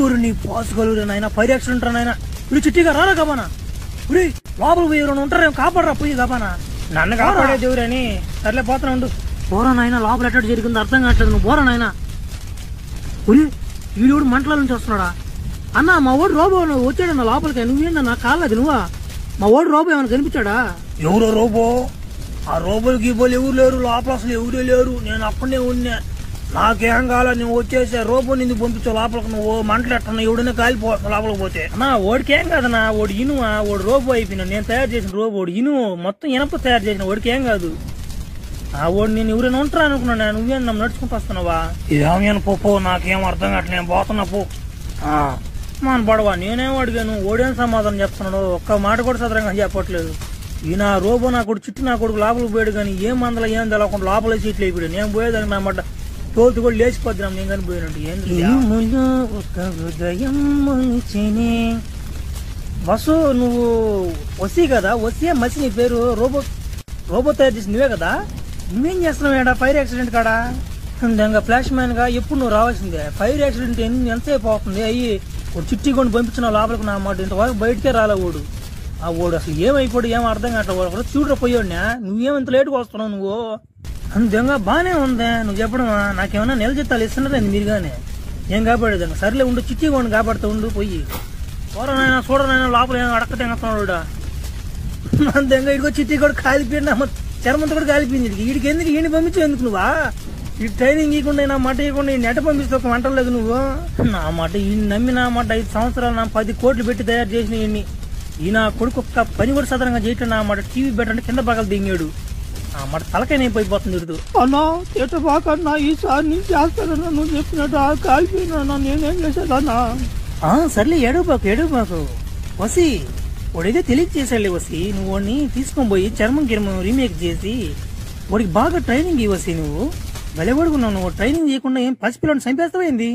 ఊరిని పాసుకోలేరు నాయన fire accident రా నాయన ఇప్పుడు చిట్టిగా రారా గబానా ఇప్పుడు లోపల పోయి ఎవరైనా ఉంటారేమో కాపాడరా పోయి గబానా నన్ను కాపాడే దేవురని సర్లే పోతున్నా ఉండు పోరా నాయన లోపల ఎట్ట జరిగిందో అర్థం కావట్లేదు నువ్వు పోరా నాయన ఉరి వీడు మంటల నుంచి వస్తున్నాడా అన్న మా ఓడు రోబో వచ్చాడన్న లోపలికి నువ్వేందన్నా కాలేదు నువ్వా మా ఓడు రోబో ఏమైనా కనిపించాడా ఎవరో రోబో ఆ రోబోలు గీబోలు ఎవరు లేరు లోపల అసలు ఎవరే లేరు నేను అక్కడనే ఉన్నా నాకేం కావాలా నువ్వు వచ్చేసా రోబో నిన్ను పంపించు లోపలికి నువ్వు మంటలు ఎట్టన్నా ఎవడైనా కాలిపోతా లోపలికి పోతే అన్నా ఓడికేం కాదన్నా ఓడి ఇనువా ఓడి రోబో అయిపోయినా నేను తయారు చేసిన రోబో ఓడి ఇనుము మొత్తం ఇనప తయారు చేసిన ఓడికేం కాదు ఆ ఓడి నేను ఎవరైనా ఉంటారా అనుకున్నా నువ్వేం నన్ను నడుచుకుంటూ వస్తున్నావా ఏమైనా పో నాకేం అర్థం కావట్లేదు నేను పోతున్నా పో మన పడవా నేనేం అడిగాను ఓడేం సమాధానం చెప్తున్నాడు ఒక్క మాట కూడా సదరంగా చెప్పట్లేదు ఈయన రోబో నా కొడుకు చుట్టూ నా కొడుకు లోపలికి పోయాడు కానీ ఏం మందల ఏం తెలవకుండా లోపల సీట్లు అయిపోయాడు నేను పోయేదానికి నా మాట తోలుతూ కూడా లేచిపోద్దాం నేను కానీ పోయినట్టు బస్సు నువ్వు వసీ కదా వసీ మసి నీ పేరు రోబో తయారు చేసి నువ్వే కదా నువ్వేం చేస్తున్నావు ఏడా ఫైర్ యాక్సిడెంట్ కాడా ఇంకా ఫ్లాష్ మ్యాన్ గా ఎప్పుడు నువ్వు రావాల్సిందే ఫైర్ యాక్సిడెంట్ ఎంతసేపు అవుతుంది అయ్యి ఒక చిట్టి కొని పంపించిన లోపలికి నా మాట ఇంతవరకు బయటకే రాలే ఓడు ఆ ఓడు అసలు ఏమైపోయాడు ఏం అర్థం కావట్లేదు చూడరా పోయాడునా నువ్వేమంత లేటుగా వస్తున్నావు నువ్వు అంతేగా బానే ఉందే నువ్వు చెప్పడం నాకేమన్నా నెల జీతాలు ఇస్తున్నదండి మీరుగానే ఏం కాపాడేదాన్ని సర్లే ఉండు చిట్టి కొన్ని కాపాడుతూ ఉండు పోయి చూడనైనా చూడనైనా లోపల ఏమో అడక్క తెంగస్తున్నాడు అంతేగా ఇడికో చిట్టి కూడా కాలిపోయినా చర్మంతా కూడా కాలిపోయింది వీడికి ఎందుకు ఈయన పంపించు ఎందుకు నువ్వా ఈ ట్రైనింగ్ ఇవ్వకుండా నా మాట ఇవ్వకుండా ఈ నెట పంపిస్తే ఒక మంటలేదు నువ్వు నా మాట ఈ నమ్మి నా మాట 5 సంవత్సరాలు నా 10 కోట్లు పెట్టి తయారు చేసిన ఈయన కొడుకు ఒక్క పని కూడా సదరంగా చేయటం నా మాట టీవీ పెట్టంటే కింద పగలు దిగాడు ఆ మాట తలకైపోయిపోతుంది ఇడుతూ అన్నా ఎట బాకన్నా ఈసారి నేను చేస్తానన్నా నువ్వు చెప్పినట్టు కాలిపోయినా నేనేం చేసేదన్నా సర్లే ఏడవబాకు వసి వాడైతే తెలియజేసాడులే వసి నువ్వు వాడిని తీసుకొని పోయి చర్మం రీమేక్ చేసి వాడికి బాగా ట్రైనింగ్ ఇవ్వసి నువ్వు భలే పడుకున్నావు నువ్వు ట్రైనింగ్ చేయకుండా ఏం పసిపిల్లని చంపేస్తావేంది